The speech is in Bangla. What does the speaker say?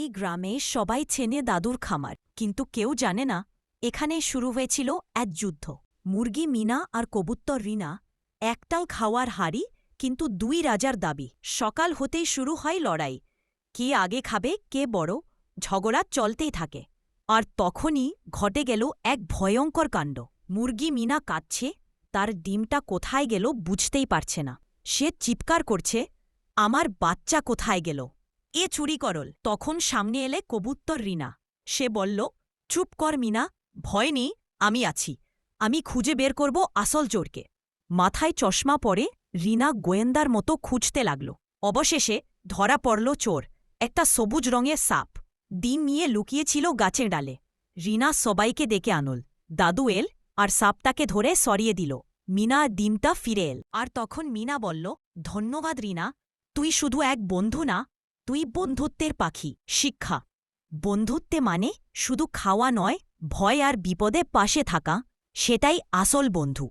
এই গ্রামে সবাই চেনে দাদুর খামার, কিন্তু কেউ জানে না এখানে শুরু হয়েছিল এক যুদ্ধ। মুরগি মিনা আর কবুতর রিনা একটাই খাওয়ার হাড়ি, কিন্তু দুই রাজার দাবি। সকাল হতেই শুরু হয় লড়াই, কে আগে খাবে, কে বড়। ঝগড়া চলতেই থাকে। আর তখনই ঘটে গেল এক ভয়ঙ্কর কাণ্ড। মুরগি মিনা কাঁদছে, তার ডিমটা কোথায় গেল বুঝতেই পারছে না। সে চিৎকার করছে, আমার বাচ্চা কোথায় গেল, এ চুরি করল। তখন সামনে এলে কবুতর রিনা। সে বলল, চুপ কর মিনা, ভয় নেই, আমি আছি। আমি খুঁজে বের করব আসল চোরকে। মাথায় চশমা পরে রিনা গোয়েন্দার মতো খুঁজতে লাগল। অবশেষে ধরা পড়ল চোর, একটা সবুজ রঙের সাপ। ডিম নিয়ে লুকিয়েছিল গাছের ডালে। রিনা সবাইকে ডেকে আনল। দাদু এল আর সাপটাকে ধরে সরিয়ে দিল। মিনা ডিমটা ফিরে এল। আর তখন মিনা বলল, ধন্যবাদ রিনা, তুই শুধু এক বন্ধু না, তুই বন্ধুত্বের পাখি। শিক্ষা, বন্ধুত্বে মানে শুধু খাওয়া নয়, ভয় আর বিপদে পাশে থাকা, সেটাই আসল বন্ধু।